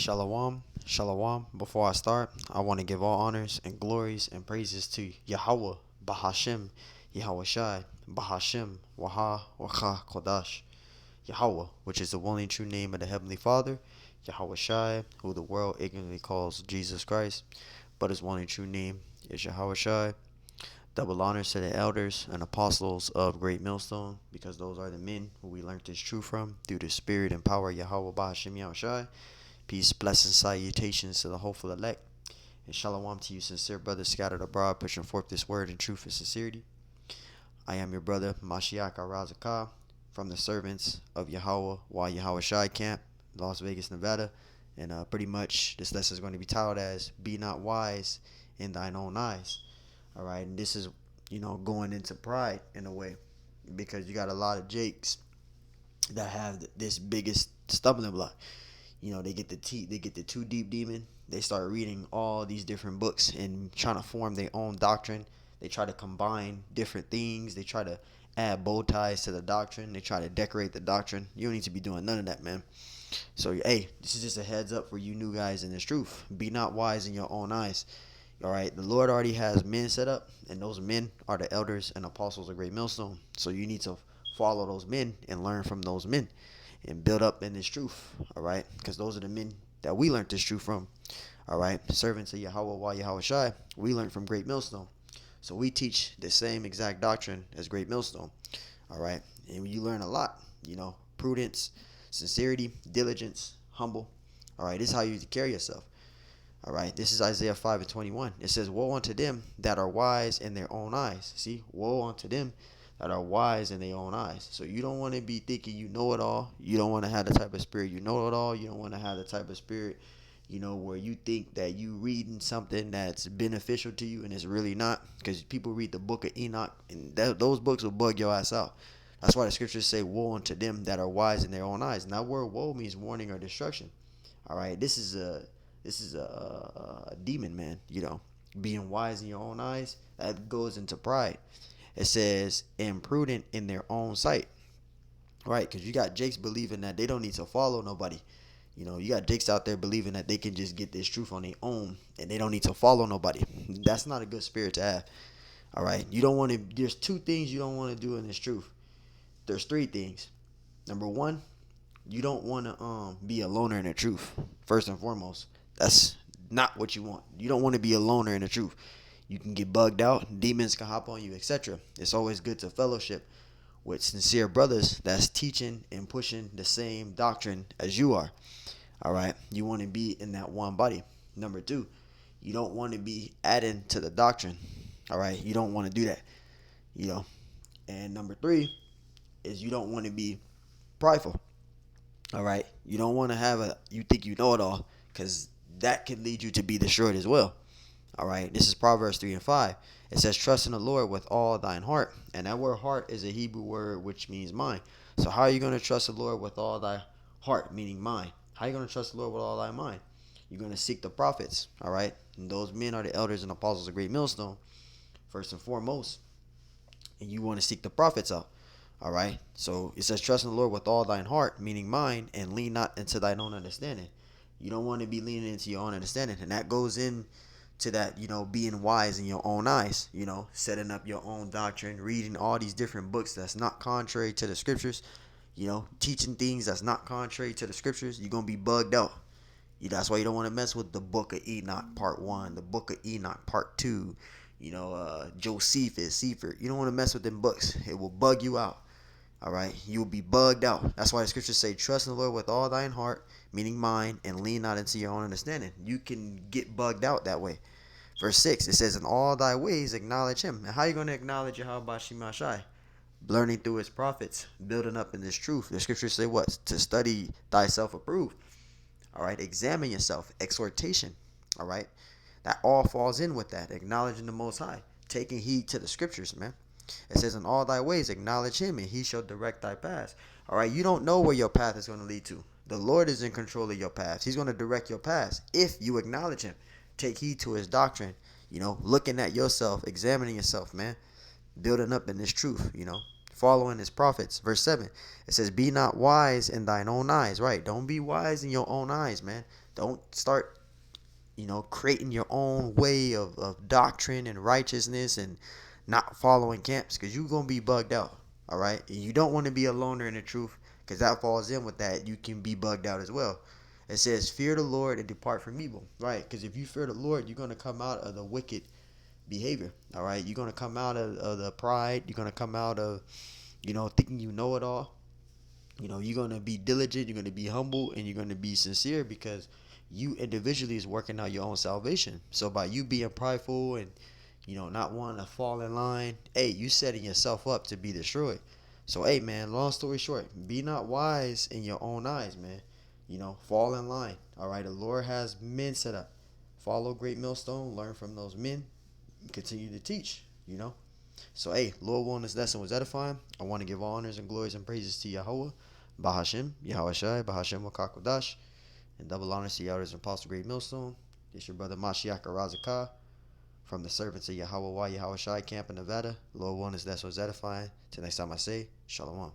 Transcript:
Shalom, shalom. Before I start, I want to give all honors and glories and praises to Yahweh, Bahashem, Yahweh Shai, Bahashem, Waha, Wacha, Kodash. Yahweh, which is the one and true name of the Heavenly Father, Yahweh Shai, who the world ignorantly calls Jesus Christ, but his one and true name is Yahweh Shai. Double honors to the elders and apostles of Great Millstone, because those are the men who we learned this truth from through the spirit and power of Yahweh Bahashem Yahweh Shai. Peace, blessings, salutations to the hopeful elect. And shalom to you, sincere brothers scattered abroad, pushing forth this word in truth and sincerity. I am your brother, Mashiach Arazakah, from the servants of Yahweh, while Yahweh Shai Camp, Las Vegas, Nevada. And pretty much this lesson is going to be titled as Be Not Wise in Thine Own Eyes. All right, and this is, going into pride in a way, because you got a lot of Jakes that have this biggest stumbling block. They get the too deep demon. They start reading all these different books and trying to form their own doctrine. They try to combine different things. They try to add bow ties to the doctrine. They try to decorate the doctrine. You don't need to be doing none of that, man. So, hey, this is just a heads up for you new guys in this truth. Be not wise in your own eyes. All right, the Lord already has men set up, and those men are the elders and apostles of Great Millstone. So you need to follow those men and learn from those men and build up in this truth, all right? Because those are the men that we learned this truth from, all right? Servants of Yahweh, while Yahweh Shai, we learned from Great Millstone. So we teach the same exact doctrine as Great Millstone, all right? And you learn a lot, prudence, sincerity, diligence, humble, all right? This is how you carry yourself, all right? This is Isaiah 5:21. It says, woe unto them that are wise in their own eyes. See, woe unto them that are wise in their own eyes. So you don't want to be thinking you know it all. You don't want to have the type of spirit you know it all. You don't want to have the type of spirit, where you think that you reading something that's beneficial to you and it's really not. Because people read the book of Enoch, and those books will bug your ass out. That's why the scriptures say, woe unto them that are wise in their own eyes. And that word woe means warning or destruction. All right, this is a demon, man. Being wise in your own eyes, that goes into pride. It says imprudent in their own sight, right? Because you got Jakes believing that they don't need to follow nobody. You got Jakes out there believing that they can just get this truth on their own and they don't need to follow nobody. That's not a good spirit to have. All right, you don't want to. There's two things you don't want to do in this truth. There's three things. Number one, you don't want to be a loner in the truth. First and foremost, that's not what you want. You don't want to be a loner in the truth. You can get bugged out, demons can hop on you, etc. It's always good to fellowship with sincere brothers that's teaching and pushing the same doctrine as you are. All right, you want to be in that one body. Number two, you don't want to be adding to the doctrine. All right, you don't want to do that. And number three is you don't want to be prideful. All right, you don't want to you think you know it all, because that can lead you to be destroyed as well. All right, this is Proverbs 3:5. It says, trust in the Lord with all thine heart. And that word heart is a Hebrew word which means mind. So how are you going to trust the Lord with all thy heart, meaning mind? How are you going to trust the Lord with all thy mind? You're going to seek the prophets, all right? And those men are the elders and apostles of Great Millstone, first and foremost. And you want to seek the prophets out, all right? So it says, trust in the Lord with all thine heart, meaning mind, and lean not into thine own understanding. You don't want to be leaning into your own understanding. And that goes in to that, being wise in your own eyes, setting up your own doctrine, reading all these different books that's not contrary to the scriptures, teaching things that's not contrary to the scriptures. You're going to be bugged out. That's why you don't want to mess with the book of Enoch part 1, the book of Enoch part 2, Josephus, Sefer. You don't want to mess with them books. It will bug you out. All right, you'll be bugged out. That's why the scriptures say, trust in the Lord with all thine heart, meaning mind, and lean not into your own understanding. You can get bugged out that way. Verse 6, it says, in all thy ways acknowledge him. And how are you going to acknowledge Yahweh Shema Shai? Learning through his prophets, building up in this truth. The scriptures say what? To study thyself approved. All right, examine yourself. Exhortation. All right, that all falls in with that. Acknowledging the Most High. Taking heed to the scriptures, man. It says, in all thy ways acknowledge him, and he shall direct thy paths. All right, you don't know where your path is going to lead to. The Lord is in control of your paths. He's going to direct your paths if you acknowledge him. Take heed to his doctrine, looking at yourself, examining yourself, man, building up in this truth, following his prophets. Verse 7, it says, be not wise in thine own eyes, right? Don't be wise in your own eyes, man. Don't start, creating your own way of doctrine and righteousness and not following camps, because you're going to be bugged out. All right. And you don't want to be a loner in the truth, because that falls in with that. You can be bugged out as well. It says, fear the Lord and depart from evil. Right. Because if you fear the Lord, you're going to come out of the wicked behavior. All right. You're going to come out of the pride. You're going to come out of, thinking you know it all. You're going to be diligent, you're going to be humble, and you're going to be sincere, because you individually is working out your own salvation. So by you being prideful and not wanting to fall in line, hey, you setting yourself up to be destroyed. So hey, man, long story short, be not wise in your own eyes, man. Fall in line. All right, the Lord has men set up. Follow Great Millstone, learn from those men, and continue to teach. So, hey, Lord willing, this lesson was edifying. I want to give honors and glories and praises to Yahweh, Bahashim, Yahweh Shai, Bahashim Wakakodash, and double honors to Elders and Apostle Great Millstone. This your brother Mashiach Razakah from the servants of Yahweh Yahweh Shai camp in Nevada. Lord willing, this lesson was edifying. Till next time I say, Shalom.